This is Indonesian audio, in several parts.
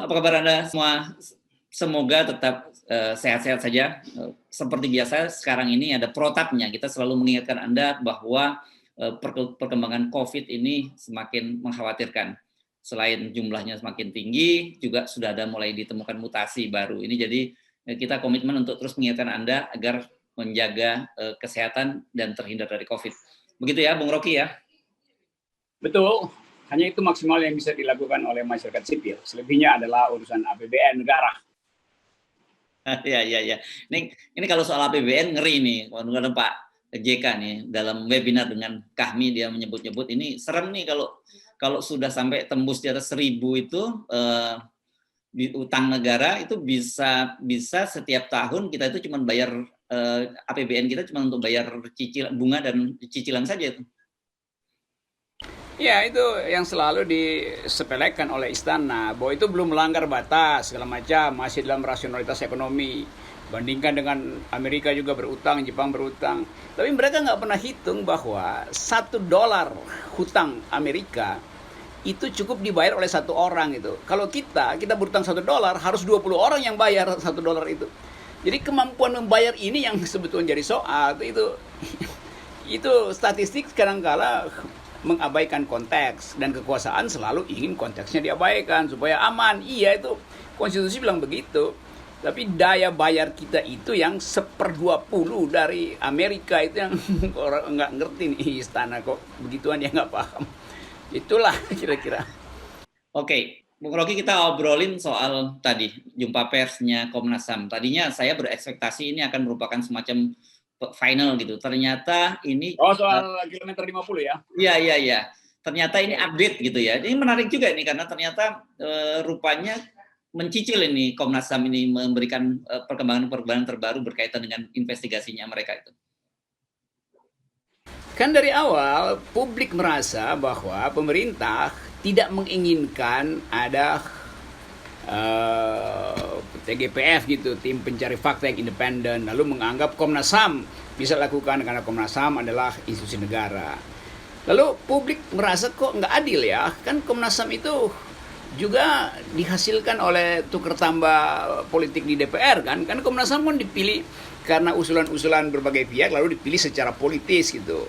apa kabar Anda semua? Semoga tetap sehat-sehat saja. Seperti biasa, sekarang ini ada protapnya. Kita selalu mengingatkan Anda bahwa perkembangan COVID ini semakin mengkhawatirkan. Selain jumlahnya semakin tinggi, juga sudah ada mulai ditemukan mutasi baru. Ini jadi kita komitmen untuk terus mengingatkan Anda agar menjaga kesehatan dan terhindar dari COVID. Begitu ya, Bung Rocky ya? Betul. Hanya itu maksimal yang bisa dilakukan oleh masyarakat sipil. Selebihnya adalah urusan APBN negara. Ya. Ini kalau soal APBN ngeri nih, kadang Pak JK nih dalam webinar dengan Kahmi dia menyebut-nyebut ini serem nih kalau sudah sampai tembus di atas 1.000 itu di utang negara itu bisa setiap tahun kita itu cuma bayar APBN kita cuma untuk bayar cicilan bunga dan cicilan saja itu. Ya, itu yang selalu disepelekan oleh istana, bahwa itu belum melanggar batas, segala macam, masih dalam rasionalitas ekonomi. Bandingkan dengan Amerika juga berutang, Jepang berutang. Tapi mereka nggak pernah hitung bahwa $1 hutang Amerika itu cukup dibayar oleh satu orang itu. Kalau kita berutang $1, harus 20 orang yang bayar $1 itu. Jadi kemampuan membayar ini yang sebetulnya jadi soal. Itu statistik kadang-kala mengabaikan konteks, dan kekuasaan selalu ingin konteksnya diabaikan supaya aman. Iya, itu konstitusi bilang begitu. Tapi daya bayar kita itu yang 1/20 dari Amerika, itu yang orang nggak ngerti nih istana kok begituan, ya nggak paham. Itulah kira-kira. Oke, Bung Rocky, kita obrolin soal tadi jumpa persnya Komnas HAM. Tadinya saya berekspektasi ini akan merupakan semacam final gitu. Ternyata ini soal kilometer 50 ya. Iya. Ternyata ini update gitu ya. Ini menarik juga ini karena ternyata rupanya mencicil ini Komnas HAM ini memberikan perkembangan terbaru berkaitan dengan investigasinya mereka itu. Kan dari awal publik merasa bahwa pemerintah tidak menginginkan ada TGPF gitu, tim pencari fakta yang independen, lalu menganggap Komnas HAM bisa lakukan karena Komnas HAM adalah institusi negara. Lalu publik merasa kok nggak adil ya, kan Komnas HAM itu juga dihasilkan oleh tukar tambah politik di DPR kan Komnas HAM kan dipilih karena usulan-usulan berbagai pihak lalu dipilih secara politis gitu.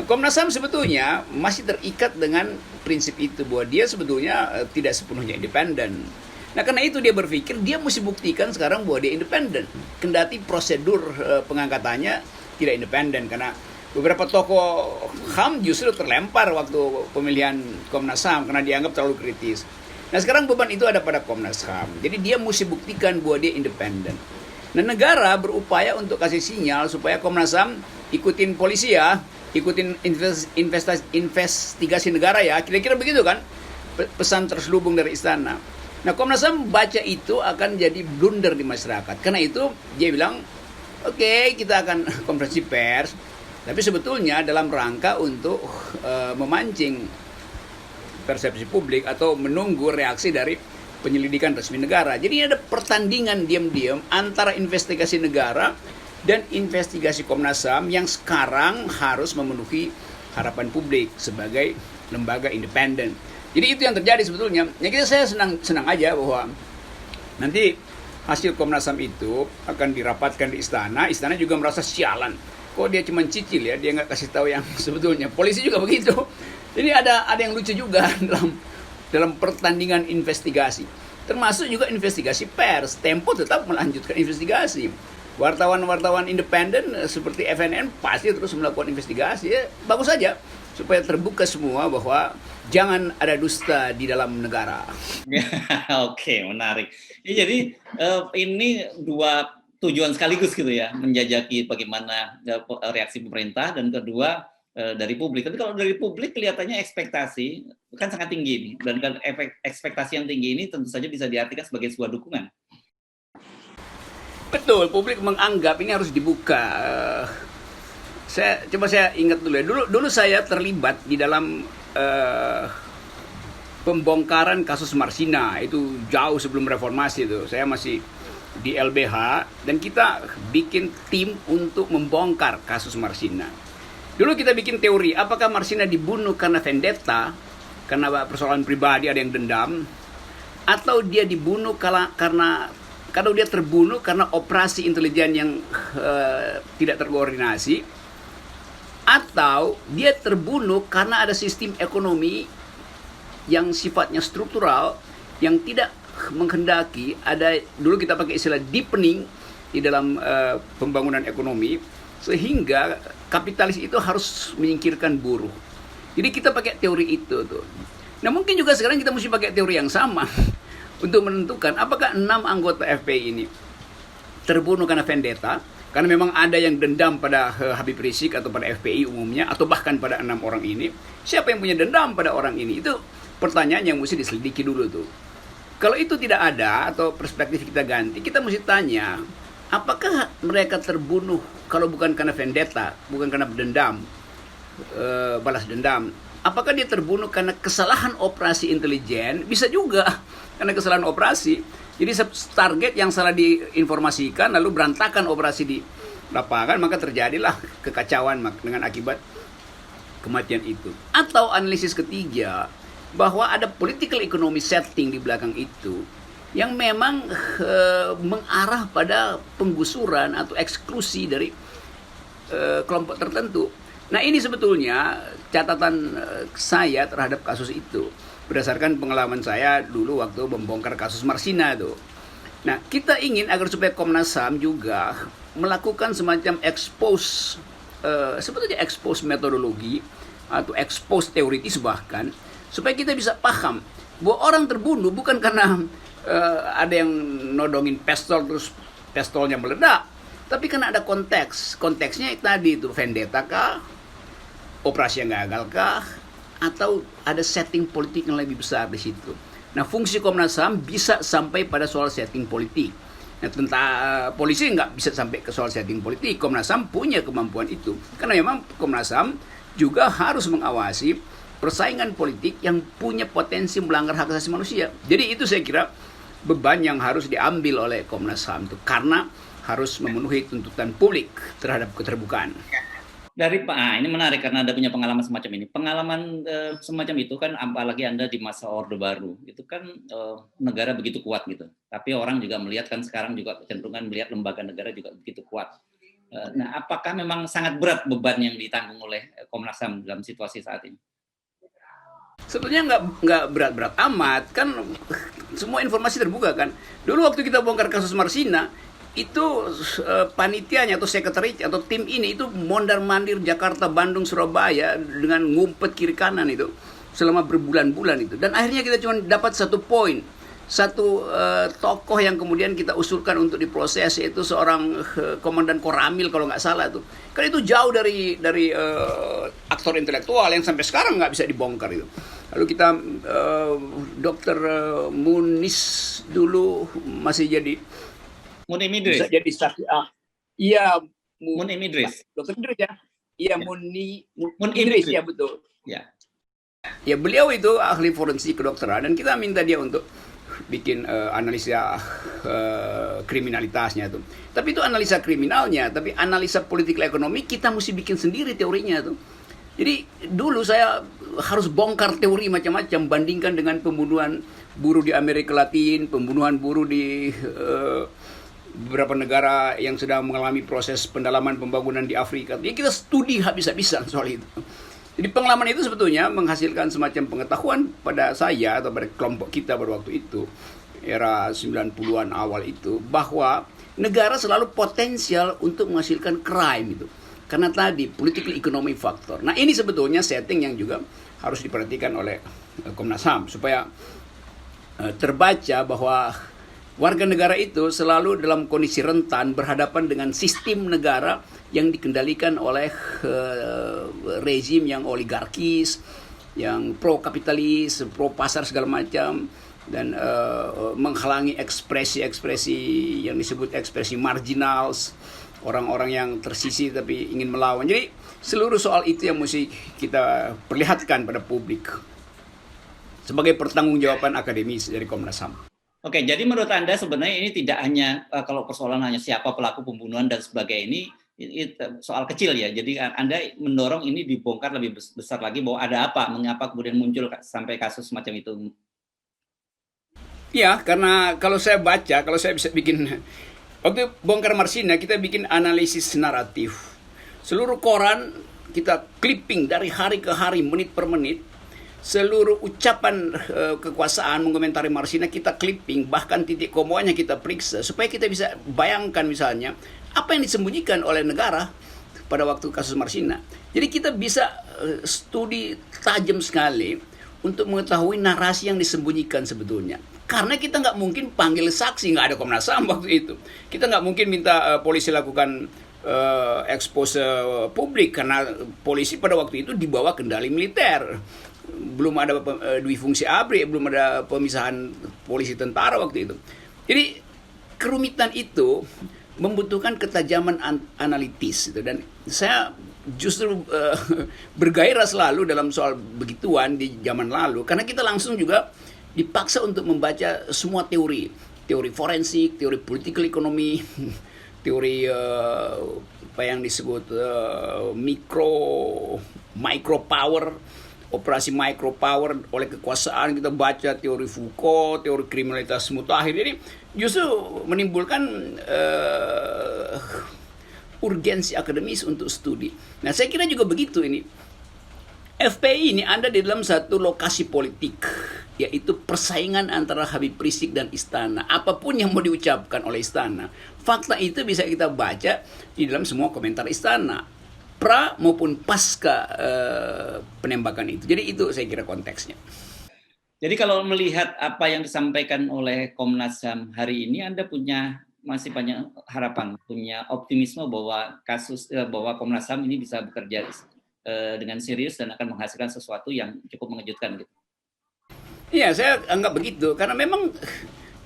Komnas HAM sebetulnya masih terikat dengan prinsip itu, bahwa dia sebetulnya tidak sepenuhnya independen. Nah, karena itu dia berpikir dia mesti buktikan sekarang bahwa dia independen. Kendati prosedur pengangkatannya tidak independen, karena beberapa tokoh HAM justru terlempar waktu pemilihan Komnas HAM karena dianggap terlalu kritis. Nah, sekarang beban itu ada pada Komnas HAM. Jadi dia mesti buktikan bahwa dia independen. Nah, negara berupaya untuk kasih sinyal supaya Komnas HAM ikutin polisi ya, ikutin investigasi negara ya, kira-kira begitu kan pesan terselubung dari istana. Nah, Komnas HAM baca itu akan jadi blunder di masyarakat. Karena itu dia bilang, oke, kita akan konferensi pers, tapi sebetulnya dalam rangka untuk memancing persepsi publik atau menunggu reaksi dari penyelidikan resmi negara. Jadi ada pertandingan diam-diam antara investigasi negara dan investigasi Komnas HAM yang sekarang harus memenuhi harapan publik sebagai lembaga independen. Jadi itu yang terjadi sebetulnya. Ya, saya senang aja bahwa nanti hasil Komnas HAM itu akan dirapatkan di istana. Istana juga merasa sialan. Kok dia cuma cicil ya, dia nggak kasih tahu yang sebetulnya. Polisi juga begitu. Jadi ada yang lucu juga dalam pertandingan investigasi. Termasuk juga investigasi pers. Tempo tetap melanjutkan investigasi. Wartawan-wartawan independen seperti FNN pasti terus melakukan investigasi. Ya, bagus saja supaya terbuka semua bahwa jangan ada dusta di dalam negara. Oke, menarik. Ya, jadi ini dua tujuan sekaligus gitu ya, menjajaki bagaimana reaksi pemerintah, dan kedua dari publik. Tapi kalau dari publik kelihatannya ekspektasi kan sangat tinggi nih, dan ekspektasi yang tinggi ini tentu saja bisa diartikan sebagai sebuah dukungan. Betul, publik menganggap ini harus dibuka. Saya ingat dulu ya. Dulu saya terlibat di dalam pembongkaran kasus Marsina, itu jauh sebelum reformasi itu. Saya masih di LBH dan kita bikin tim untuk membongkar kasus Marsina. Dulu kita bikin teori, apakah Marsina dibunuh karena vendetta, karena persoalan pribadi, ada yang dendam, atau dia dibunuh karena kalau dia terbunuh karena operasi intelijen yang tidak terkoordinasi, atau dia terbunuh karena ada sistem ekonomi yang sifatnya struktural yang tidak menghendaki ada, dulu kita pakai istilah deepening di dalam pembangunan ekonomi, sehingga kapitalis itu harus menyingkirkan buruh. Jadi kita pakai teori itu tuh. Nah mungkin juga sekarang kita mesti pakai teori yang sama untuk menentukan apakah 6 anggota FPI ini terbunuh karena vendetta, karena memang ada yang dendam pada Habib Rizik atau pada FPI umumnya, atau bahkan pada 6 orang ini. Siapa yang punya dendam pada orang ini? Itu pertanyaan yang mesti diselidiki dulu tuh. Kalau itu tidak ada, atau perspektif kita ganti, kita mesti tanya, apakah mereka terbunuh kalau bukan karena vendetta, bukan karena dendam, balas dendam? Apakah dia terbunuh karena kesalahan operasi intelijen? Bisa juga karena kesalahan operasi. Jadi target yang salah diinformasikan, lalu berantakan operasi di lapangan, maka terjadilah kekacauan dengan akibat kematian itu. Atau analisis ketiga, bahwa ada political economy setting di belakang itu yang memang mengarah pada penggusuran atau eksklusi dari kelompok tertentu. Nah ini sebetulnya catatan saya terhadap kasus itu berdasarkan pengalaman saya dulu waktu membongkar kasus Marsina itu. Nah kita ingin agar supaya Komnas HAM juga melakukan semacam expose, sebetulnya expose metodologi atau expose teoritis bahkan, supaya kita bisa paham bahwa orang terbunuh bukan karena ada yang nodongin pistol terus pistolnya meledak, tapi karena ada konteks. Konteksnya tadi itu vendetta kah, operasi yang gagal kah, atau ada setting politik yang lebih besar di situ. Nah, fungsi Komnas HAM bisa sampai pada soal setting politik. Nah, polisi nggak bisa sampai ke soal setting politik. Komnas HAM punya kemampuan itu, karena memang Komnas HAM juga harus mengawasi persaingan politik yang punya potensi melanggar hak asasi manusia. Jadi itu saya kira beban yang harus diambil oleh Komnas HAM itu, karena harus memenuhi tuntutan publik terhadap keterbukaan. Ini menarik karena Anda punya pengalaman semacam ini. Pengalaman semacam itu kan, apalagi Anda di masa Orde Baru, itu kan negara begitu kuat gitu. Tapi orang juga melihat kan sekarang juga kecenderungan melihat lembaga negara juga begitu kuat. Nah, apakah memang sangat berat beban yang ditanggung oleh Komnas HAM dalam situasi saat ini? Sebetulnya nggak berat-berat amat, kan semua informasi terbuka kan. Dulu waktu kita bongkar kasus Marsina, itu panitianya atau sekretariat atau tim ini itu mondar-mandir Jakarta, Bandung, Surabaya dengan ngumpet kiri kanan itu selama berbulan-bulan itu. Dan akhirnya kita cuma dapat satu poin, satu tokoh yang kemudian kita usulkan untuk diproses, yaitu seorang komandan Koramil kalau nggak salah tuh. Kan itu jauh dari aktor intelektual yang sampai sekarang nggak bisa dibongkar itu. Lalu kita Dr. Munis dulu masih jadi Munim Idris. Bisa jadi saksi. Iya, Munim Idris. Dr. Idris ya. Iya, Mun Idris ya, betul. Ya. Ya, beliau itu ahli forensik kedokteran dan kita minta dia untuk bikin analisa kriminalitasnya tuh. Tapi itu analisa kriminalnya, tapi analisa politik ekonomi kita mesti bikin sendiri teorinya tuh. Jadi dulu saya harus bongkar teori macam-macam, bandingkan dengan pembunuhan buruh di Amerika Latin, pembunuhan buruh di beberapa negara yang sedang mengalami proses pendalaman pembangunan di Afrika. Jadi kita studi habis-habisan soal itu. Jadi pengalaman itu sebetulnya menghasilkan semacam pengetahuan pada saya atau pada kelompok kita pada waktu itu, era 90-an awal itu, bahwa negara selalu potensial untuk menghasilkan crime itu. Karena tadi political economy factor. Nah ini sebetulnya setting yang juga harus diperhatikan oleh Komnas HAM supaya terbaca bahwa warga negara itu selalu dalam kondisi rentan berhadapan dengan sistem negara yang dikendalikan oleh rezim yang oligarkis, yang pro kapitalis, pro pasar segala macam, dan menghalangi ekspresi-ekspresi yang disebut ekspresi marginals, orang-orang yang tersisih tapi ingin melawan. Jadi seluruh soal itu yang mesti kita perlihatkan pada publik sebagai pertanggungjawaban akademis dari Komnas HAM. Oke, jadi menurut Anda sebenarnya ini tidak hanya kalau persoalan hanya siapa pelaku pembunuhan dan sebagainya, ini soal kecil ya. Jadi Anda mendorong ini dibongkar lebih besar lagi bahwa ada apa, mengapa kemudian muncul sampai kasus semacam itu. Ya, karena kalau saya baca, kalau saya bisa bikin waktu bongkar Marsina kita bikin analisis naratif. Seluruh koran kita clipping dari hari ke hari, menit per menit. Seluruh ucapan kekuasaan mengomentari Marsina kita clipping, bahkan titik komonya kita periksa supaya kita bisa bayangkan misalnya apa yang disembunyikan oleh negara pada waktu kasus Marsina. Jadi kita bisa studi tajam sekali untuk mengetahui narasi yang disembunyikan sebetulnya. Karena kita nggak mungkin panggil saksi, nggak ada Komnas HAM waktu itu. Kita nggak mungkin minta polisi lakukan expose publik karena polisi pada waktu itu di bawah kendali militer. Belum ada dui fungsi ABRI, belum ada pemisahan polisi tentara waktu itu. Jadi kerumitan itu membutuhkan ketajaman analitis gitu. Dan saya justru bergairah selalu dalam soal begituan di zaman lalu karena kita langsung juga dipaksa untuk membaca semua teori forensik, teori political economy, teori apa yang disebut micro power, operasi micro power oleh kekuasaan. Kita baca teori Foucault, teori kriminalitas mutakhir. Jadi justru menimbulkan urgensi akademis untuk studi. Nah, saya kira juga begitu ini. FPI ini ada di dalam satu lokasi politik, yaitu persaingan antara Habib Rizik dan Istana. Apapun yang mau diucapkan oleh Istana, fakta itu bisa kita baca di dalam semua komentar Istana, pra maupun pasca penembakan itu. Jadi itu saya kira konteksnya. Jadi kalau melihat apa yang disampaikan oleh Komnas HAM hari ini, Anda masih banyak harapan, punya optimisme bahwa bahwa Komnas HAM ini bisa bekerja dengan serius dan akan menghasilkan sesuatu yang cukup mengejutkan gitu. Iya, saya anggap begitu karena memang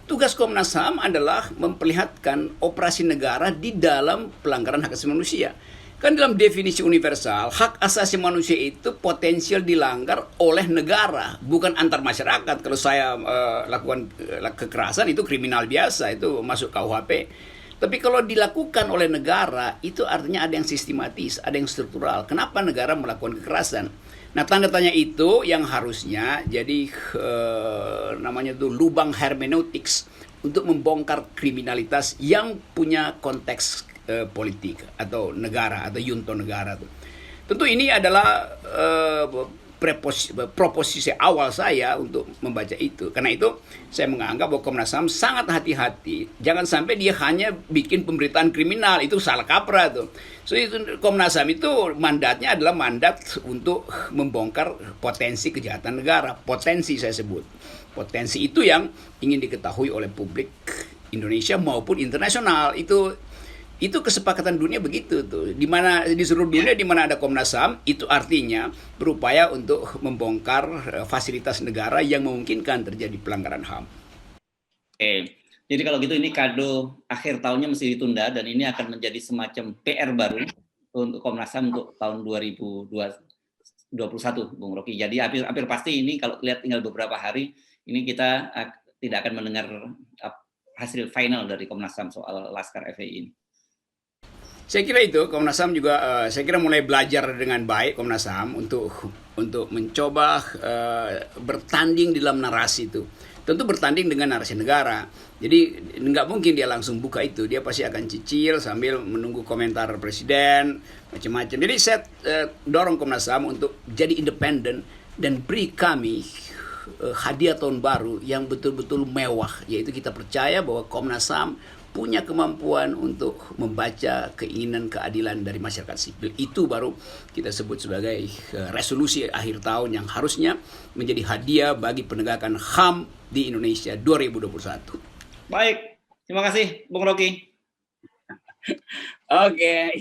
tugas Komnas HAM adalah memperlihatkan operasi negara di dalam pelanggaran hak asasi manusia. Kan dalam definisi universal, hak asasi manusia itu potensial dilanggar oleh negara, bukan antar masyarakat. Kalau saya lakukan kekerasan itu kriminal biasa, itu masuk KUHP. Tapi kalau dilakukan oleh negara, itu artinya ada yang sistematis, ada yang struktural. Kenapa negara melakukan kekerasan? Nah, tanda tanya itu yang harusnya jadi namanya tuh lubang hermeneutics untuk membongkar kriminalitas yang punya konteks politik atau negara atau yunto negara tuh. Tentu ini adalah proposisi awal saya untuk membaca itu. Karena itu saya menganggap bahwa Komnas HAM sangat hati-hati. Jangan sampai dia hanya bikin pemberitaan kriminal, itu salah kaprah tuh. So itu Komnas HAM itu mandatnya adalah mandat untuk membongkar potensi kejahatan negara. Potensi saya sebut. Potensi itu yang ingin diketahui oleh publik Indonesia maupun internasional. Itu kesepakatan dunia begitu tuh. Di mana di seluruh dunia di mana ada Komnas HAM, itu artinya berupaya untuk membongkar fasilitas negara yang memungkinkan terjadi pelanggaran HAM. Oke. Jadi kalau gitu ini kado akhir tahunnya mesti ditunda dan ini akan menjadi semacam PR baru untuk Komnas HAM untuk tahun 2021, Bung Rocky. Jadi hampir pasti ini kalau lihat tinggal beberapa hari ini kita tidak akan mendengar hasil final dari Komnas HAM soal Laskar FPI ini. Saya kira itu Komnas HAM juga saya kira mulai belajar dengan baik Komnas HAM untuk mencoba bertanding dalam narasi itu. Tentu bertanding dengan narasi negara. Jadi nggak mungkin dia langsung buka itu. Dia pasti akan cicil sambil menunggu komentar presiden macam-macam. Jadi saya dorong Komnas HAM untuk jadi independen dan beri kami hadiah tahun baru yang betul-betul mewah. Yaitu kita percaya bahwa Komnas HAM punya kemampuan untuk membaca keinginan keadilan dari masyarakat sipil. Itu baru kita sebut sebagai resolusi akhir tahun yang harusnya menjadi hadiah bagi penegakan HAM di Indonesia 2021. Baik, terima kasih Bung Rocky. Oke.